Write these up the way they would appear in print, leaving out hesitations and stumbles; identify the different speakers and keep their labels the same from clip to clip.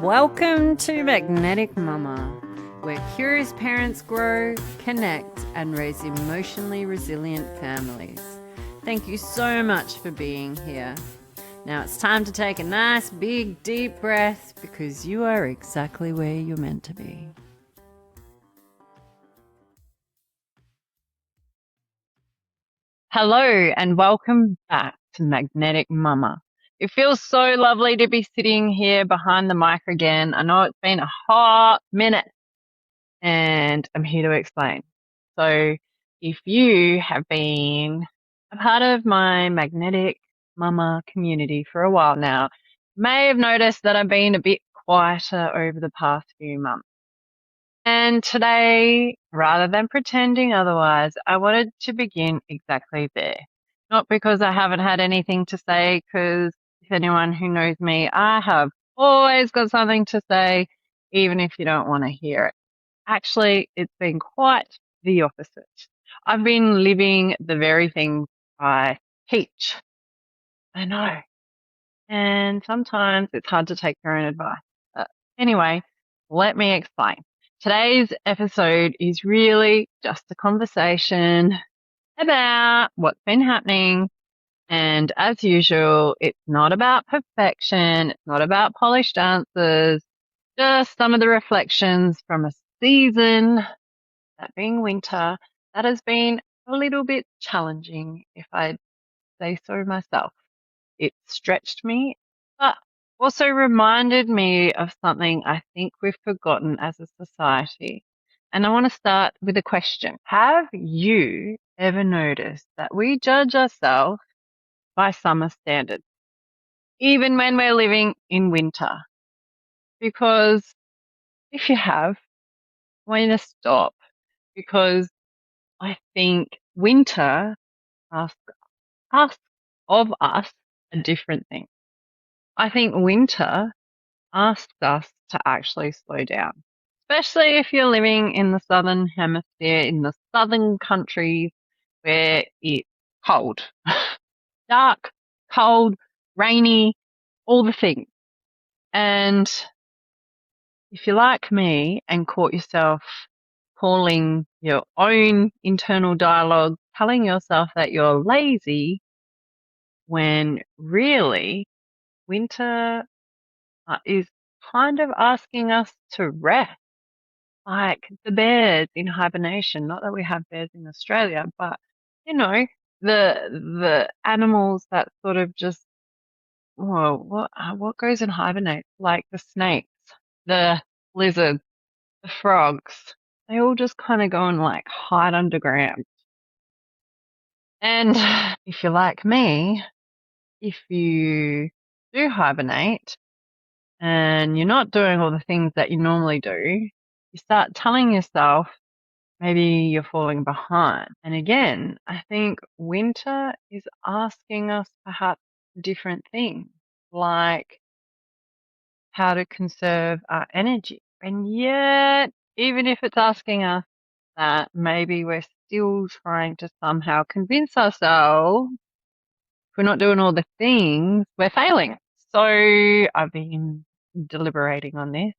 Speaker 1: Welcome to Magnetic Mama, where curious parents grow, connect, and raise emotionally resilient families. Thank you so much for being here. Now it's time to take a nice, big, deep breath because you are exactly where you're meant to be. Hello, and welcome back to Magnetic Mama. It feels so lovely to be sitting here behind the mic again. I know it's been a hot minute, and I'm here to explain. So, if you have been a part of my Magnetic Mama community for a while now, you may have noticed that I've been a bit quieter over the past few months. And today, rather than pretending otherwise, I wanted to begin exactly there. Not because I haven't had anything to say, because if anyone who knows me, I have always got something to say, even if you don't want to hear it. Actually, it's been quite the opposite. I've been living the very things I teach. I know. And sometimes it's hard to take your own advice. Anyway, let me explain. Today's episode is really just a conversation about what's been happening. And as usual, it's not about perfection. It's not about polished answers. Just some of the reflections from a season, that being winter, that has been a little bit challenging, if I say so myself. It stretched me, but also reminded me of something I think we've forgotten as a society. And I want to start with a question. Have you ever noticed that we judge ourselves by summer standards, even when we're living in winter? Because if you have, I want you to stop, because I think winter asks us of us a different thing. I think winter asks us to actually slow down, especially if you're living in the southern hemisphere, in the southern countries where it's cold, dark, cold, rainy, all the things. And if you're like me and caught yourself calling your own internal dialogue, telling yourself that you're lazy when really winter is kind of asking us to rest, like the bears in hibernation. Not that we have bears in Australia, but you know, the animals that sort of just, well, what goes in hibernate? Like the snakes, the lizards, the frogs. They all just kind of go and like hide underground. And if you're like me, if you do hibernate and you're not doing all the things that you normally do, you start telling yourself maybe you're falling behind. And again, I think winter is asking us perhaps different things, like how to conserve our energy. And yet, even if it's asking us that, maybe we're still trying to somehow convince ourselves if we're not doing all the things, we're failing. So I've been deliberating on this.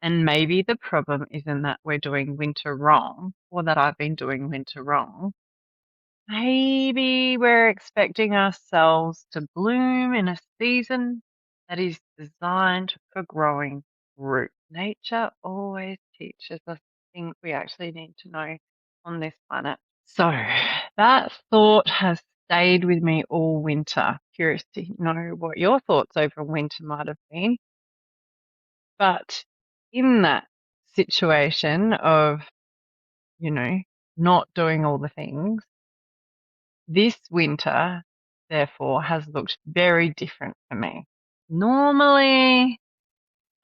Speaker 1: And maybe the problem isn't that we're doing winter wrong or that I've been doing winter wrong. Maybe we're expecting ourselves to bloom in a season that is designed for growing roots. Nature always teaches us things we actually need to know on this planet. So that thought has stayed with me all winter. Curious to know what your thoughts over winter might have been. But in that situation of, you know, not doing all the things, this winter, therefore, has looked very different for me. Normally,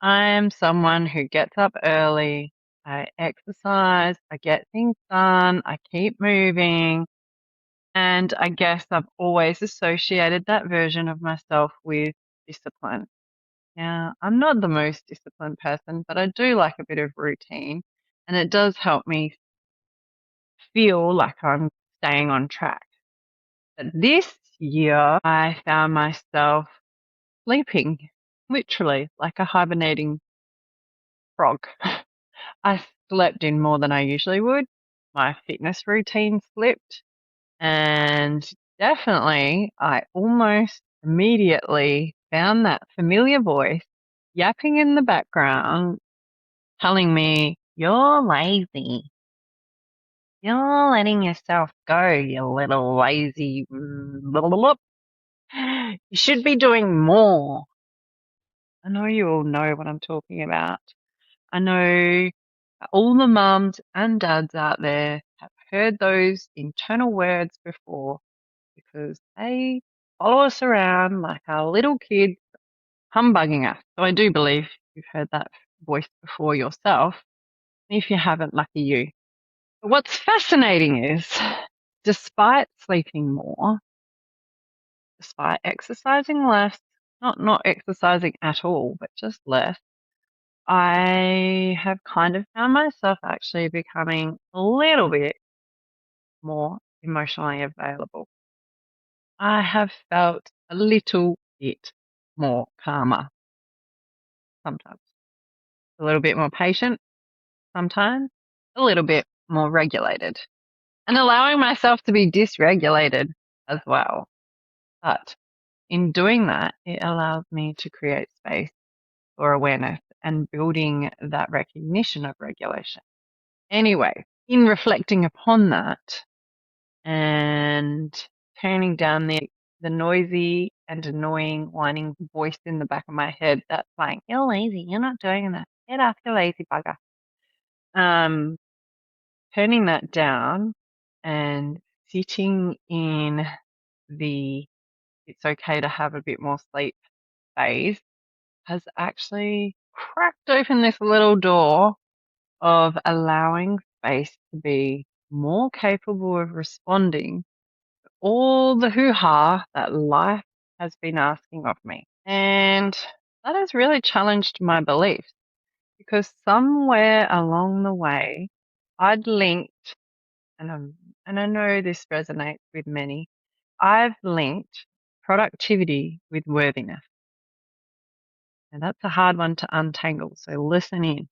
Speaker 1: I am someone who gets up early, I exercise, I get things done, I keep moving, and I guess I've always associated that version of myself with discipline. Now, I'm not the most disciplined person, but I do like a bit of routine, and it does help me feel like I'm staying on track. But this year, I found myself sleeping, literally like a hibernating frog. I slept in more than I usually would. My fitness routine slipped, and definitely I almost immediately found that familiar voice yapping in the background telling me, "You're lazy. You're letting yourself go, you little lazy blah, blah, blah. You should be doing more." I know you all know what I'm talking about. I know all the mums and dads out there have heard those internal words before because they follow us around like our little kids humbugging us. So I do believe you've heard that voice before yourself. If you haven't, lucky you. But what's fascinating is, despite sleeping more, despite exercising less, not exercising at all, but just less, I have kind of found myself actually becoming a little bit more emotionally available. I have felt a little bit more calmer sometimes, a little bit more patient sometimes, a little bit more regulated, and allowing myself to be dysregulated as well. But in doing that, it allows me to create space for awareness and building that recognition of regulation. Anyway, in reflecting upon that and turning down the noisy and annoying whining voice in the back of my head that's like, "You're lazy, you're not doing enough. Get off, you lazy bugger." Um, Turning that down and sitting in the it's okay to have a bit more sleep phase has actually cracked open this little door of allowing space to be more capable of responding to all the hoo-ha that life has been asking of me. And that has really challenged my beliefs because somewhere along the way, I'd linked, and I know this resonates with many, I've linked productivity with worthiness. And that's a hard one to untangle. So listen in.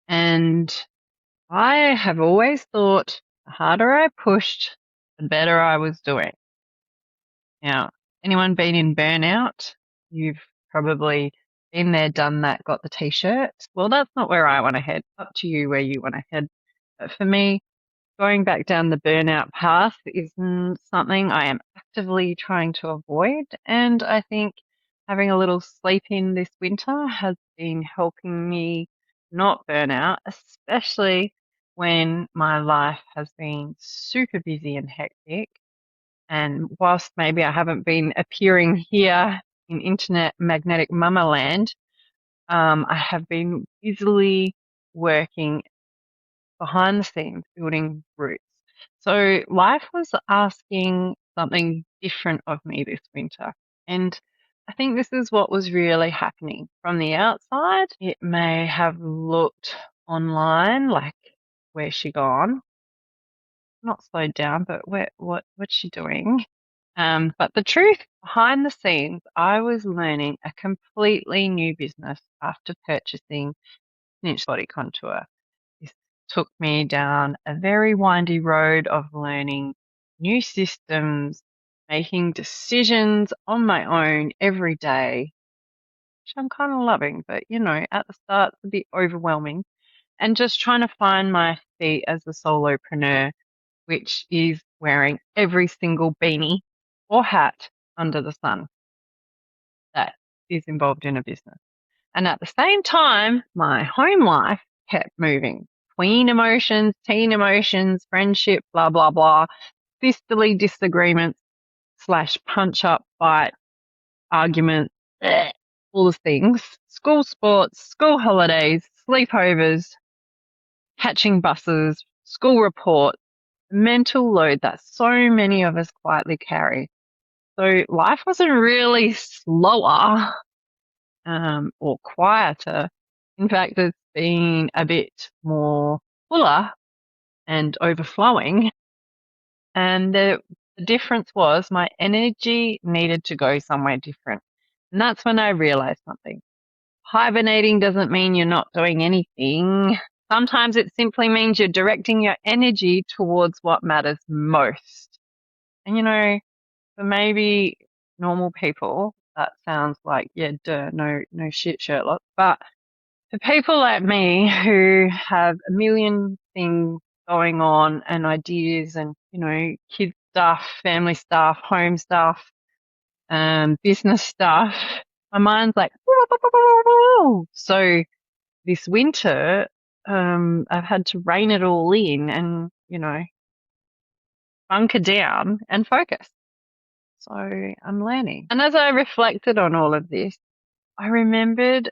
Speaker 1: And I have always thought the harder I pushed, the better I was doing. Now, anyone been in burnout? You've probably been there, done that, got the t-shirt. Well, that's not where I want to head. Up to you where you want to head. But for me, going back down the burnout path is something I am actively trying to avoid. And I think having a little sleep in this winter has been helping me not burn out, especially when my life has been super busy and hectic. And whilst maybe I haven't been appearing here in internet magnetic mama land, I have been busily working behind the scenes, building roots. So life was asking something different of me this winter. And I think this is what was really happening. From the outside, it may have looked online like, where's she gone? Not slowed down, but what's she doing? But the truth behind the scenes, I was learning a completely new business after purchasing Niche Body Contour. This took me down a very windy road of learning new systems, making decisions on my own every day, which I'm kind of loving, but at the start, it's a bit overwhelming. And just trying to find my feet as a solopreneur, which is wearing every single beanie or hat under the sun that is involved in a business. And at the same time, my home life kept moving. Tween emotions, teen emotions, friendship, blah, blah, blah, sisterly disagreements / punch up, fight, arguments, all the things. School sports, school holidays, sleepovers, catching buses, school reports, mental load that so many of us quietly carry. So life wasn't really slower or quieter. In fact, it's been a bit more fuller and overflowing. And there The difference was my energy needed to go somewhere different. And that's when I realized something. Hibernating doesn't mean you're not doing anything. Sometimes it simply means you're directing your energy towards what matters most. And for maybe normal people, that sounds like, yeah, duh, no shit, Sherlock. But for people like me who have a million things going on and ideas and, kids stuff, family stuff, home stuff, business stuff, my mind's like, so this winter, I've had to rein it all in and, bunker down and focus. So I'm learning. And as I reflected on all of this, I remembered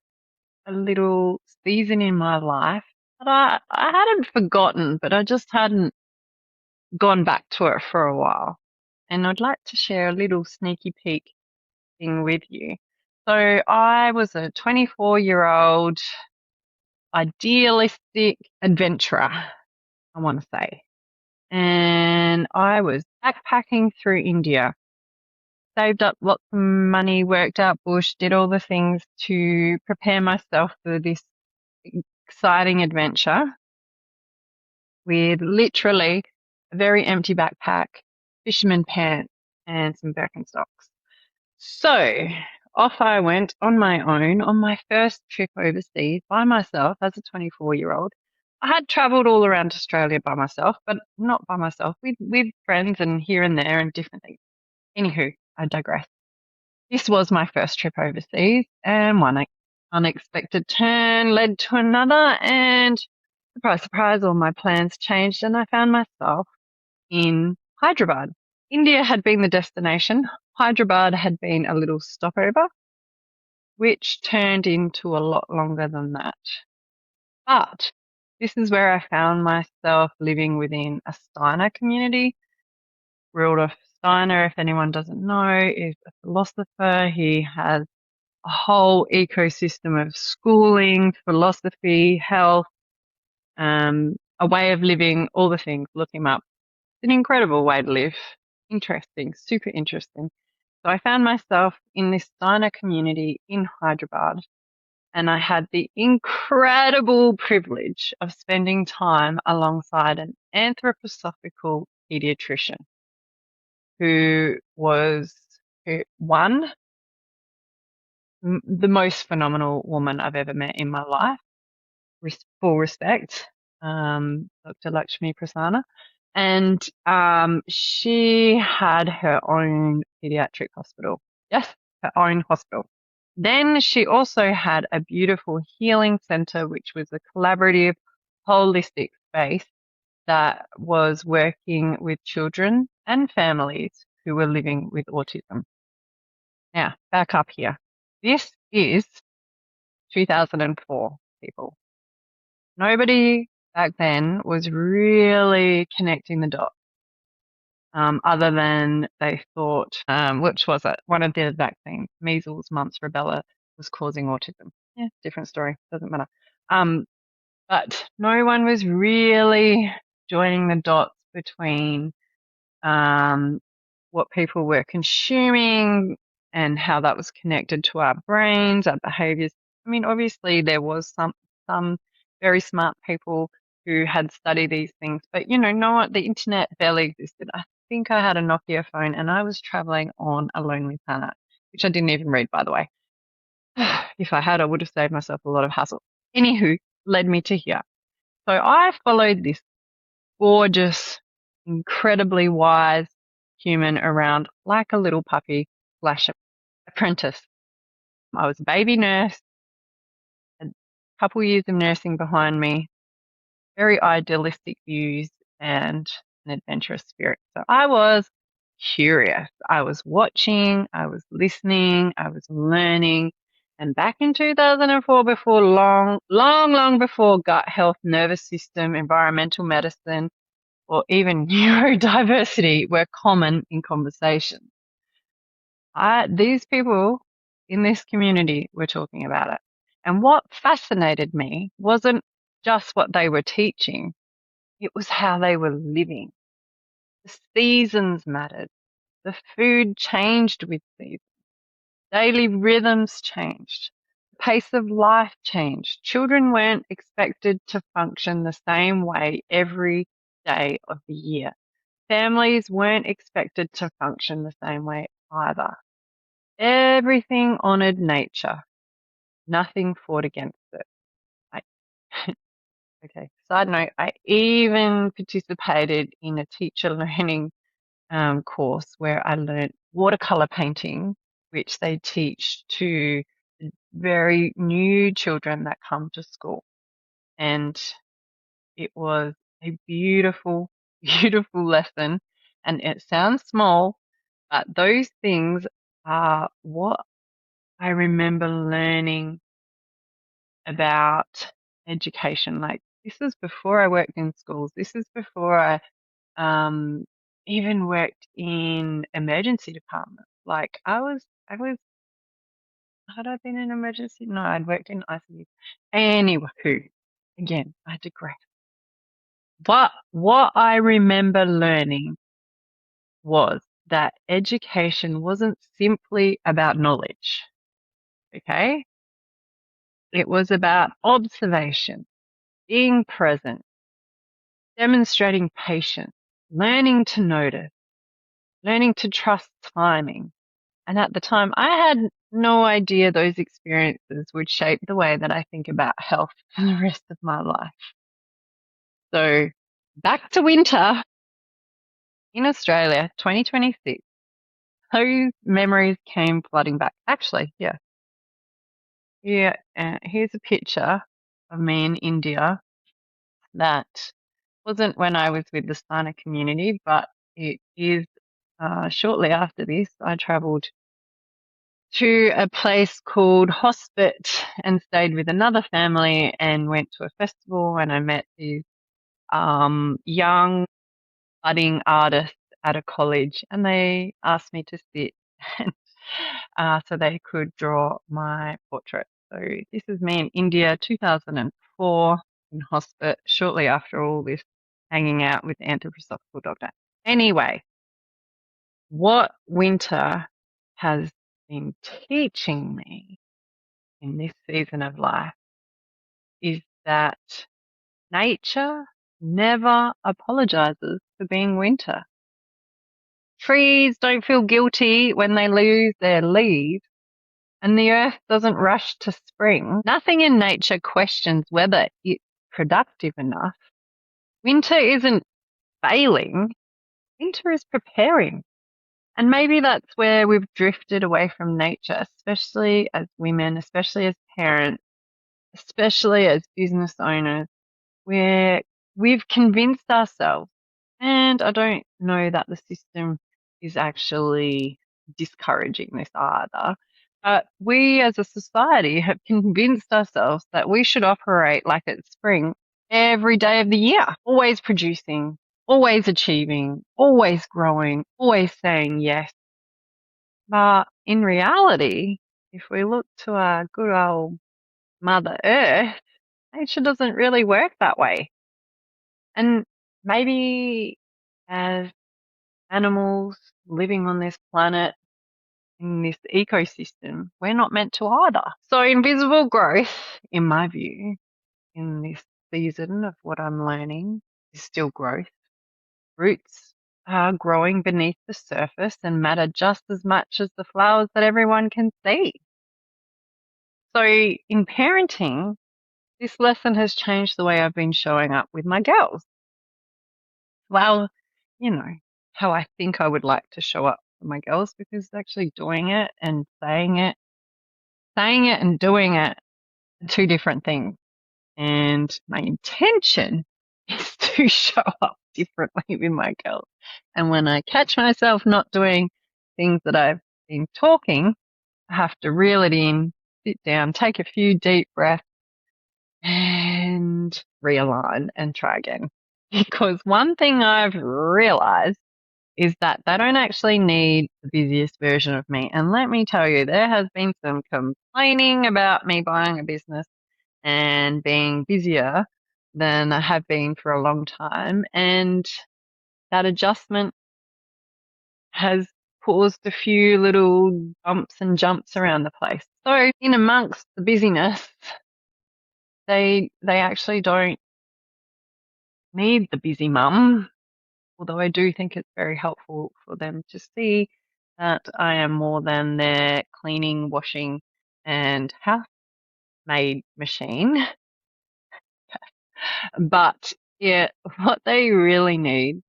Speaker 1: a little season in my life that I hadn't forgotten, but I just hadn't gone back to it for a while. And I'd like to share a little sneaky peek thing with you. So I was a 24-year-old idealistic adventurer, I want to say. And I was backpacking through India, saved up lots of money, worked out bush, did all the things to prepare myself for this exciting adventure with literally a very empty backpack, fisherman pants, and some Birkenstocks. So off I went on my own on my first trip overseas by myself as a 24-year-old. I had travelled all around Australia by myself, but not by myself, with friends and here and there and different things. Anywho, I digress. This was my first trip overseas, and one unexpected turn led to another, and surprise, surprise, all my plans changed, and I found myself in Hyderabad. India had been the destination. Hyderabad had been a little stopover, which turned into a lot longer than that. But this is where I found myself living within a Steiner community. Rudolf Steiner, if anyone doesn't know, is a philosopher. He has a whole ecosystem of schooling, philosophy, health, a way of living, all the things. Look him up. It's an incredible way to live. Interesting, super interesting. So I found myself in this Steiner community in Hyderabad, and I had the incredible privilege of spending time alongside an anthroposophical pediatrician who was one, the most phenomenal woman I've ever met in my life. Full respect, Dr. Lakshmi Prasanna. And she had her own pediatric hospital. Yes, her own hospital. Then she also had a beautiful healing center, which was a collaborative, holistic space that was working with children and families who were living with autism. Now, back up here. This is 2004, people. Nobody back then was really connecting the dots, other than they thought, which was it? One of the vaccines, measles, mumps, rubella, was causing autism. Yeah, different story. Doesn't matter. But no one was really joining the dots between what people were consuming and how that was connected to our brains, our behaviors. I mean, obviously there was some very smart people who had studied these things, but no one, the internet barely existed. I think I had a Nokia phone and I was traveling on a lonely planet, which I didn't even read, by the way. If I had, I would have saved myself a lot of hassle. Anywho, led me to here. So I followed this gorgeous, incredibly wise human around like a little puppy slash apprentice. I was a baby nurse, a couple years of nursing behind me, very idealistic views and an adventurous spirit. So I was curious. I was watching, I was listening, I was learning. And back in 2004, before long before gut health, nervous system, environmental medicine, or even neurodiversity were common in conversation. These people in this community were talking about it. And what fascinated me wasn't just what they were teaching, it was how they were living. The seasons mattered. The food changed with seasons. Daily rhythms changed. The pace of life changed. Children weren't expected to function the same way every day of the year. Families weren't expected to function the same way either. Everything honored nature. Nothing fought against it. I, okay. Side note, I even participated in a teacher learning course where I learned watercolor painting, which they teach to very new children that come to school. And it was a beautiful, beautiful lesson. And it sounds small, but those things are what I remember learning about education. Like, this is before I worked in schools. This is before I even worked in emergency departments. Like, had I been in emergency? No, I'd worked in ICU. Anywho, again, I digress. But what I remember learning was that education wasn't simply about knowledge. Okay. It was about observation, being present, demonstrating patience, learning to notice, learning to trust timing. And at the time, I had no idea those experiences would shape the way that I think about health for the rest of my life. So back to winter in Australia, 2026. Those memories came flooding back. Actually, yeah. Yeah, here's a picture of me in India that wasn't when I was with the Steiner community, but it is shortly after this. I travelled to a place called Hospit and stayed with another family and went to a festival, and I met these young budding artists at a college, and they asked me to sit and, so they could draw my portrait. So this is me in India, 2004 in Hospit, shortly after all this hanging out with the anthroposophical doctor. Anyway, what winter has been teaching me in this season of life is that nature never apologizes for being winter. Trees don't feel guilty when they lose their leaves, and the earth doesn't rush to spring. Nothing in nature questions whether it's productive enough. Winter isn't failing, winter is preparing. And maybe that's where we've drifted away from nature, especially as women, especially as parents, especially as business owners, where we've convinced ourselves, and I don't know that the system is actually discouraging this either, but we as a society have convinced ourselves that we should operate like it's spring every day of the year, always producing, always achieving, always growing, always saying yes. But in reality, if we look to our good old Mother Earth, nature doesn't really work that way. And maybe as animals living on this planet, in this ecosystem, we're not meant to either. So invisible growth, in my view, in this season of what I'm learning is still growth. Roots are growing beneath the surface and matter just as much as the flowers that everyone can see. So in parenting, this lesson has changed the way I've been showing up with my girls. Well, you know, how I think I would like to show up for my girls, because actually doing it and saying it and doing it are two different things. And my intention is to show up differently with my girls. And when I catch myself not doing things that I've been talking, I have to reel it in, sit down, take a few deep breaths, and realign and try again. Because one thing I've realized is that they don't actually need the busiest version of me. And let me tell you, there has been some complaining about me buying a business and being busier than I have been for a long time. And that adjustment has caused a few little bumps and jumps around the place. So in amongst the busyness, they actually don't need the busy mum, although I do think it's very helpful for them to see that I am more than their cleaning, washing, and housemaid machine. But yeah, what they really need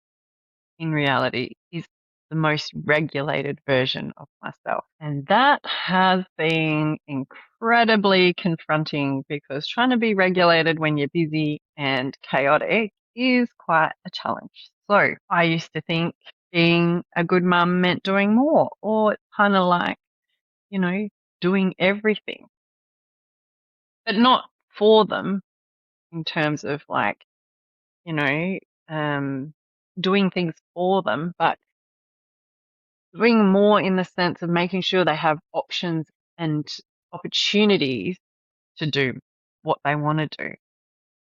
Speaker 1: in reality is the most regulated version of myself. And that has been incredibly confronting because trying to be regulated when you're busy and chaotic is quite a challenge. So I used to think being a good mum meant doing more, or kind of like, doing everything, but not for them in terms of like, you know, doing things for them, but doing more in the sense of making sure they have options and opportunities to do what they want to do.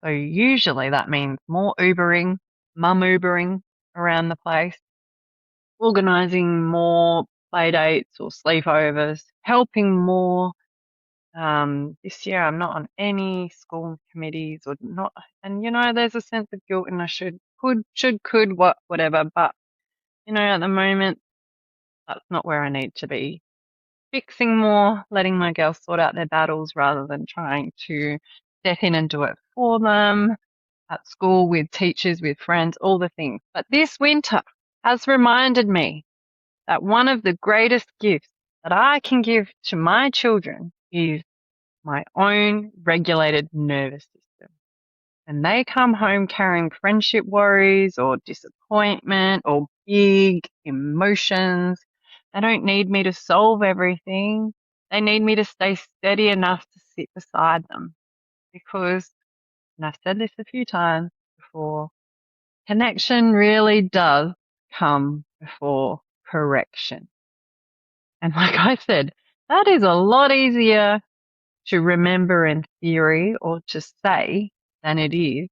Speaker 1: So usually that means more Ubering, mum Ubering around the place, organising more play dates or sleepovers, helping more. This year I'm not on any school committees or not, and there's a sense of guilt and I could, whatever, but at the moment that's not where I need to be. Fixing more, letting my girls sort out their battles rather than trying to step in and do it for them at school, with teachers, with friends, all the things. But this winter has reminded me that one of the greatest gifts that I can give to my children is my own regulated nervous system. And they come home carrying friendship worries or disappointment or big emotions. They don't need me to solve everything. They need me to stay steady enough to sit beside them because, and I've said this a few times before, connection really does come before correction. And like I said, that is a lot easier to remember in theory or to say than it is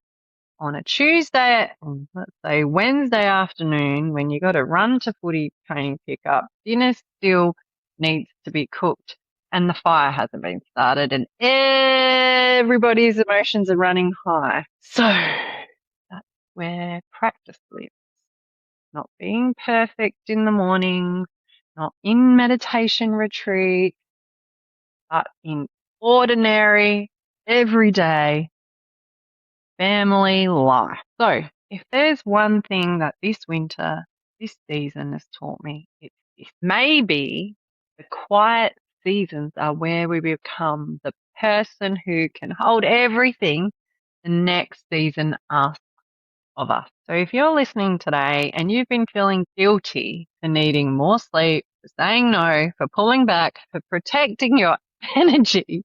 Speaker 1: on a Tuesday, let's say Wednesday afternoon, when you got to run to footy training pickup, dinner still needs to be cooked and the fire hasn't been started and everybody's emotions are running high. So that's where practice lives. Not being perfect in the morning, not in meditation retreat, but in ordinary, everyday family life. So if there's one thing that this winter, this season has taught me, it's this. Maybe the quiet seasons are where we become the person who can hold everything the next season asks of us. So if you're listening today and you've been feeling guilty for needing more sleep, for saying no, for pulling back, for protecting your energy,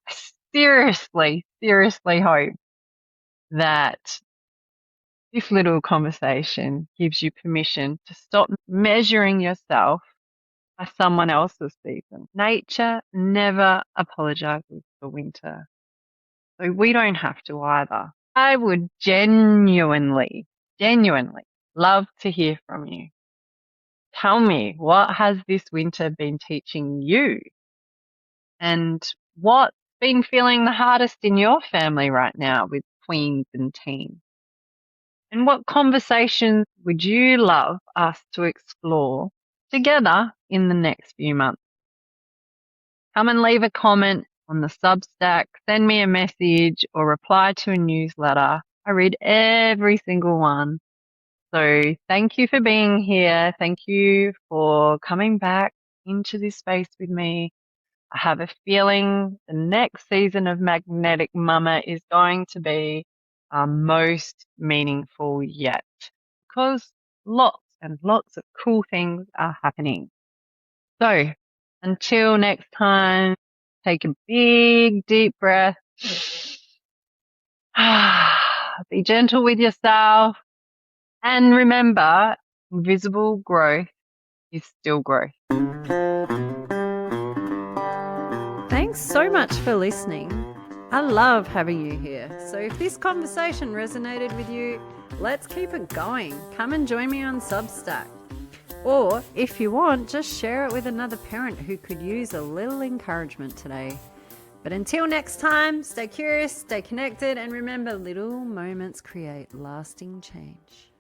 Speaker 1: I seriously, seriously hope that this little conversation gives you permission to stop measuring yourself by someone else's season. Nature never apologizes for winter, so we don't have to either. I would genuinely love to hear from you. Tell me, what has this winter been teaching you? And what's been feeling the hardest in your family right now with tweens and teens? And what conversations would you love us to explore together in the next few months? Come and leave a comment on the Substack, send me a message or reply to a newsletter. I read every single one. So thank you for being here. Thank you for coming back into this space with me. I have a feeling the next season of Magnetic Mama is going to be our most meaningful yet because lots and lots of cool things are happening. So until next time, take a big deep breath. Be gentle with yourself. And remember, invisible growth is still growth. Thanks so much for listening. I love having you here. So if this conversation resonated with you,
Speaker 2: Let's keep it going. Come and join me on Substack. Or, if you want, just share it with another parent who could use a little encouragement today. But until next time, stay curious, stay connected, and remember, little moments create lasting change.